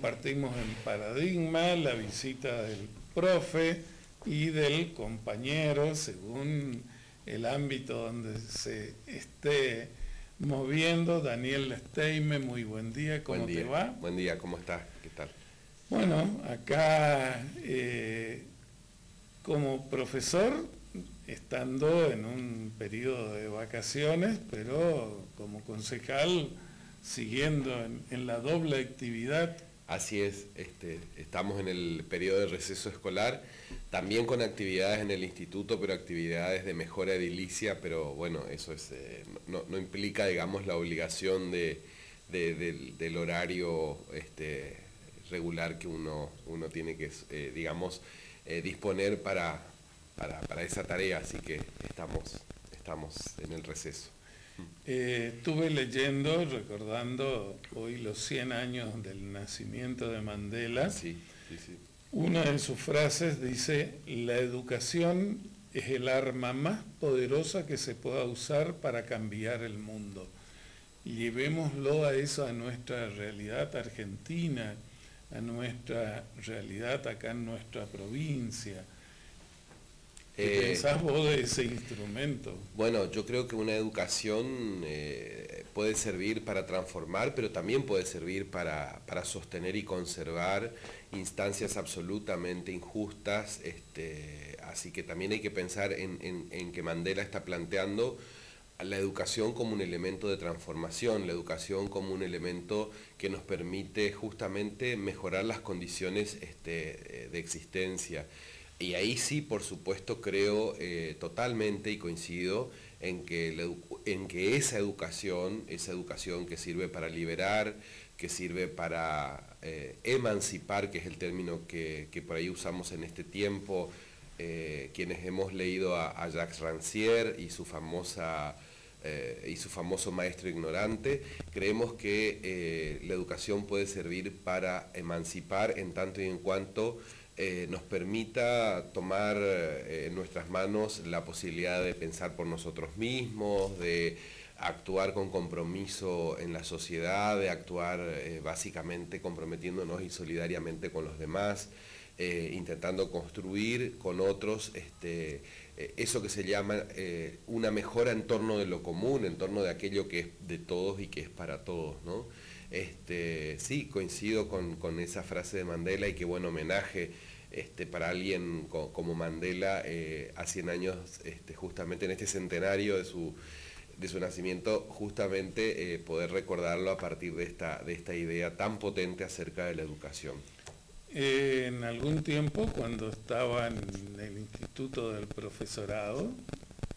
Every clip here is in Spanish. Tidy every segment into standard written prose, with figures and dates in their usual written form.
compartimos el paradigma, la visita del profe y del compañero, según el ámbito donde se esté moviendo. Daniel Steime, muy buen día, ¿cómo te va? Buen día, ¿cómo estás? ¿Qué tal? Bueno, acá como profesor, estando en un periodo de vacaciones, pero como concejal, siguiendo en la doble actividad. Así es, estamos en el periodo de receso escolar, también con actividades en el instituto, pero actividades de mejora edilicia, pero bueno, eso es, no implica, digamos, la obligación del horario regular que uno tiene que, digamos, disponer para esa tarea, así que estamos en el receso. Estuve leyendo, recordando hoy los 100 años del nacimiento de Mandela. Sí. Una de sus frases dice: la educación es el arma más poderosa que se pueda usar para cambiar el mundo. Llevémoslo a eso, a nuestra realidad argentina, a nuestra realidad acá en nuestra provincia. ¿Qué pensás vos de ese instrumento? Bueno, yo creo que una educación puede servir para transformar, pero también puede servir para sostener y conservar instancias absolutamente injustas, así que también hay que pensar en que Mandela está planteando la educación como un elemento de transformación, la educación como un elemento que nos permite justamente mejorar las condiciones de existencia. Y ahí sí, por supuesto, creo totalmente y coincido en que esa educación que sirve para liberar, que sirve para emancipar, que es el término que por ahí usamos en este tiempo, quienes hemos leído a Jacques Rancière y su famoso maestro ignorante, creemos que la educación puede servir para emancipar en tanto y en cuanto nos permita tomar en nuestras manos la posibilidad de pensar por nosotros mismos, de actuar con compromiso en la sociedad, de actuar básicamente comprometiéndonos y solidariamente con los demás, intentando construir con otros eso que se llama una mejora en torno de lo común, en torno de aquello que es de todos y que es para todos, ¿no? Sí, coincido con esa frase de Mandela, y qué buen homenaje para alguien como Mandela a 100 años, justamente en este centenario de su nacimiento, justamente poder recordarlo a partir de esta idea tan potente acerca de la educación. En algún tiempo, cuando estaba en el Instituto del Profesorado,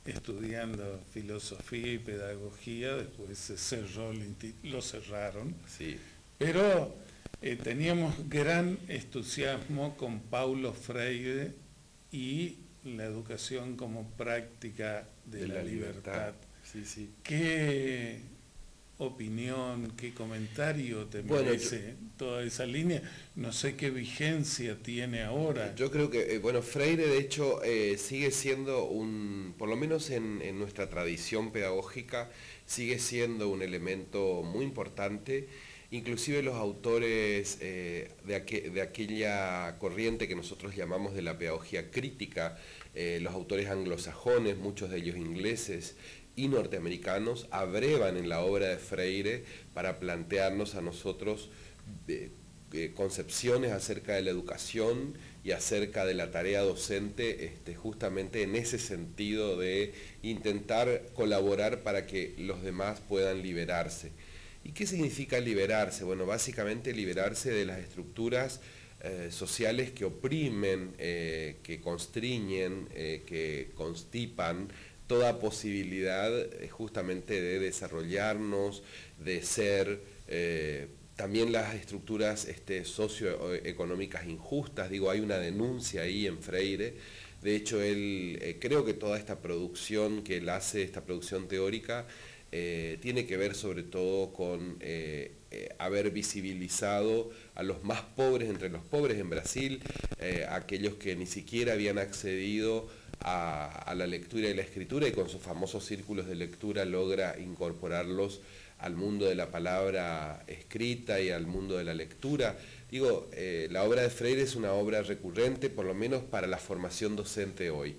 estudiando filosofía y pedagogía, después se cerró lo cerraron, Sí. pero teníamos gran entusiasmo con Paulo Freire y la educación como práctica de la libertad. Sí. ¿Qué opinión, qué comentario te merece toda esa línea? No sé qué vigencia tiene ahora. Yo creo que, Freire de hecho sigue siendo por lo menos en nuestra tradición pedagógica, sigue siendo un elemento muy importante. Inclusive los autores de aquella corriente que nosotros llamamos de la pedagogía crítica, los autores anglosajones, muchos de ellos ingleses y norteamericanos, abrevan en la obra de Freire para plantearnos a nosotros concepciones acerca de la educación y acerca de la tarea docente, justamente en ese sentido de intentar colaborar para que los demás puedan liberarse. ¿Y qué significa liberarse? Bueno, básicamente liberarse de las estructuras sociales que oprimen, que constriñen, que constipan toda posibilidad justamente de desarrollarnos, de ser, también las estructuras socioeconómicas injustas. Digo, hay una denuncia ahí en Freire. De hecho, él, creo que toda esta producción que él hace, esta producción teórica, tiene que ver sobre todo con haber visibilizado a los más pobres entre los pobres en Brasil, aquellos que ni siquiera habían accedido a la lectura y la escritura, y con sus famosos círculos de lectura logra incorporarlos al mundo de la palabra escrita y al mundo de la lectura. Digo, la obra de Freire es una obra recurrente, por lo menos para la formación docente hoy.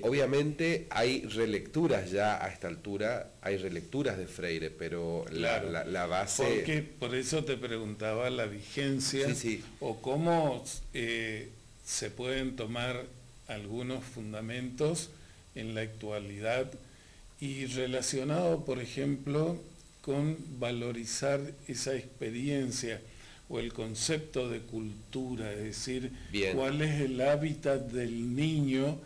Obviamente hay relecturas ya a esta altura, hay relecturas de Freire, pero claro, la base... Porque por eso te preguntaba la vigencia, Sí, sí. o cómo se pueden tomar algunos fundamentos en la actualidad y relacionado, por ejemplo, con valorizar esa experiencia o el concepto de cultura, es decir, Bien. cuál es el hábitat del niño,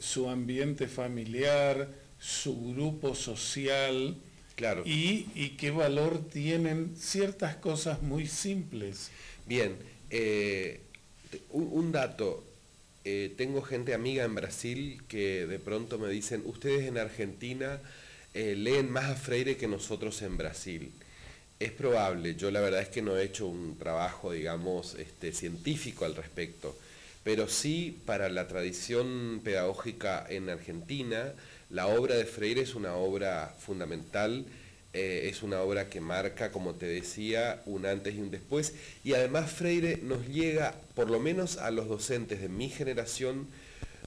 su ambiente familiar, su grupo social, Claro. y qué valor tienen ciertas cosas muy simples. Bien, un dato. Tengo gente amiga en Brasil que de pronto me dicen, ustedes en Argentina leen más a Freire que nosotros en Brasil. Es probable, yo la verdad es que no he hecho un trabajo, digamos, científico al respecto, pero sí para la tradición pedagógica en Argentina, la obra de Freire es una obra fundamental, es una obra que marca, como te decía, un antes y un después, y además Freire nos llega, por lo menos a los docentes de mi generación,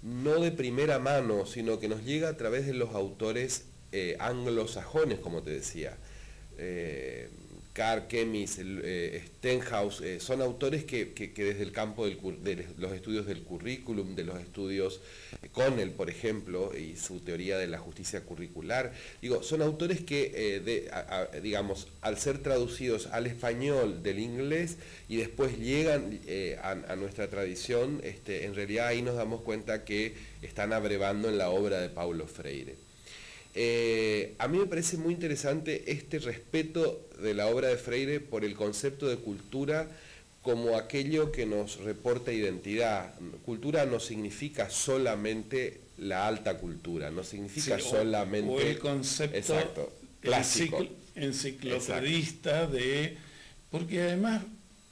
no de primera mano, sino que nos llega a través de los autores anglosajones, como te decía. Carr, Kemis, Stenhouse, son autores que desde el campo de los estudios del currículum, de los estudios, Connell, por ejemplo, y su teoría de la justicia curricular, digo, son autores que, digamos, al ser traducidos al español del inglés y después llegan a nuestra tradición, en realidad ahí nos damos cuenta que están abrevando en la obra de Paulo Freire. A mí me parece muy interesante este respeto de la obra de Freire por el concepto de cultura como aquello que nos reporta identidad. Cultura no significa solamente la alta cultura, no significa solamente... O el concepto exacto, clásico, enciclopedista de... Porque además,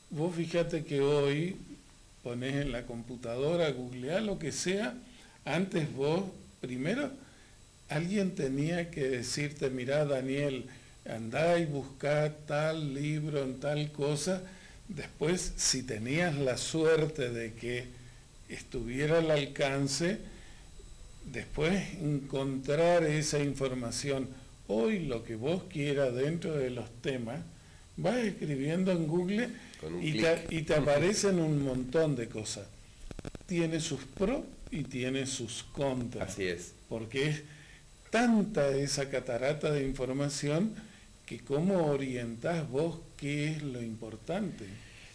vos fíjate que hoy ponés en la computadora, googleás lo que sea, antes vos, primero... Alguien tenía que decirte, mirá Daniel, andá y buscá tal libro en tal cosa. Después, si tenías la suerte de que estuviera al alcance, después encontrar esa información. Hoy lo que vos quieras dentro de los temas, vas escribiendo en Google y te aparecen un montón de cosas. Tiene sus pros y tiene sus contras. Así es. Porque es tanta esa catarata de información que cómo orientás vos qué es lo importante.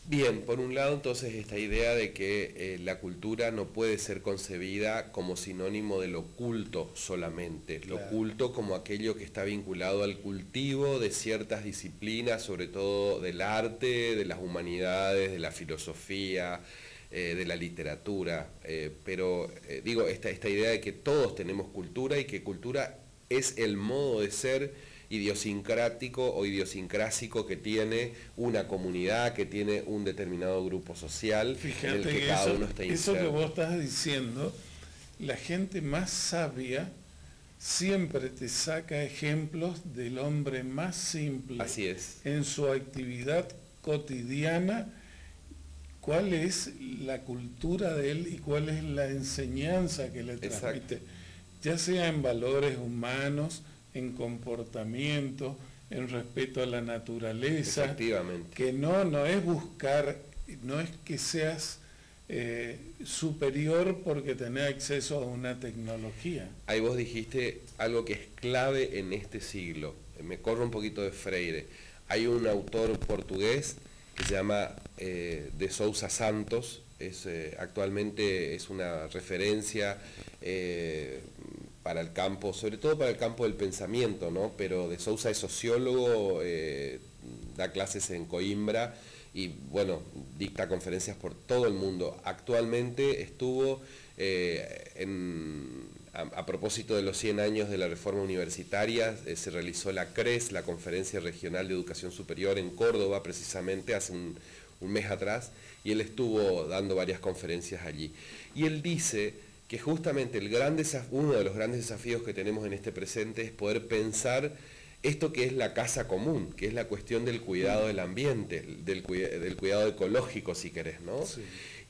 Bien, por un lado entonces esta idea de que la cultura no puede ser concebida como sinónimo de lo culto solamente, claro. Lo culto como aquello que está vinculado al cultivo de ciertas disciplinas, sobre todo del arte, de las humanidades, de la filosofía, de la literatura, pero digo, esta idea de que todos tenemos cultura y que cultura es el modo de ser idiosincrático o idiosincrásico que tiene una comunidad, que tiene un determinado grupo social. Fíjate en el que cada uno está inserto. Eso que vos estás diciendo, la gente más sabia siempre te saca ejemplos del hombre más simple. Así es. En su actividad cotidiana, cuál es la cultura de él y cuál es la enseñanza que le transmite, ya sea en valores humanos, en comportamiento, en respeto a la naturaleza. Efectivamente. Que no es buscar, no es que seas superior porque tenés acceso a una tecnología. Ahí vos dijiste algo que es clave en este siglo. Me corro un poquito de Freire. Hay un autor portugués que se llama de Sousa Santos, actualmente es una referencia para el campo, sobre todo para el campo del pensamiento, ¿no? Pero de Sousa es sociólogo, da clases en Coimbra y bueno, dicta conferencias por todo el mundo. Actualmente estuvo a propósito de los 100 años de la reforma universitaria, se realizó la CRES, la Conferencia Regional de Educación Superior en Córdoba, precisamente hace un mes atrás, y él estuvo dando varias conferencias allí. Y él dice que justamente uno de los grandes desafíos que tenemos en este presente es poder pensar esto que es la casa común, que es la cuestión del cuidado del ambiente, del cuidado ecológico, si querés, ¿no? Sí.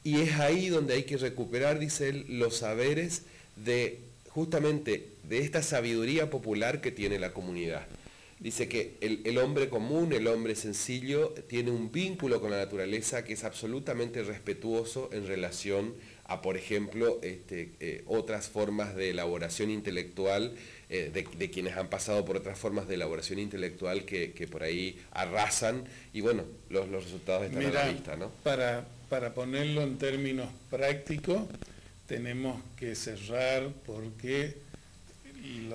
Y es ahí donde hay que recuperar, dice él, los saberes de, justamente, de esta sabiduría popular que tiene la comunidad. Dice que el hombre común, el hombre sencillo, tiene un vínculo con la naturaleza que es absolutamente respetuoso en relación a, por ejemplo, otras formas de elaboración intelectual, de quienes han pasado por otras formas de elaboración intelectual que por ahí arrasan, y bueno, los resultados están a la vista, ¿no? Para ponerlo en términos prácticos, tenemos que cerrar porque...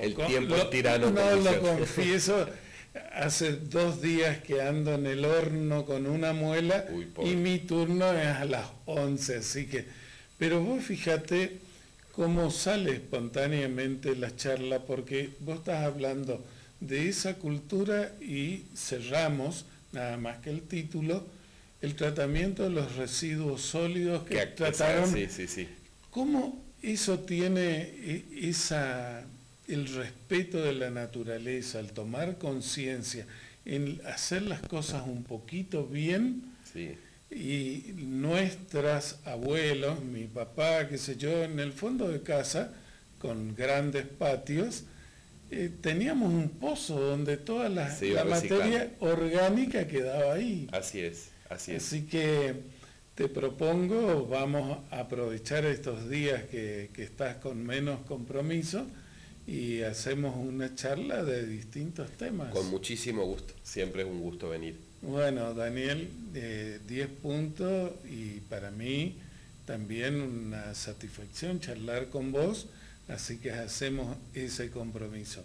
El tiempo es tirano. No lo confieso, hace 2 días que ando en el horno con una muela. Uy, y mi turno es a las 11, así que... Pero vos fíjate cómo sale espontáneamente la charla, porque vos estás hablando de esa cultura y cerramos, nada más que el título, el tratamiento de los residuos sólidos que trataron. Sí. ¿Cómo eso tiene el respeto de la naturaleza, el tomar conciencia, en hacer las cosas un poquito bien? Sí. Y nuestros abuelos, mi papá, qué sé yo, en el fondo de casa, con grandes patios, teníamos un pozo donde toda la materia orgánica quedaba ahí. Así es. Así que te propongo, vamos a aprovechar estos días que estás con menos compromiso y hacemos una charla de distintos temas. Con muchísimo gusto, siempre es un gusto venir. Bueno, Daniel, 10 puntos y para mí también una satisfacción charlar con vos, así que hacemos ese compromiso.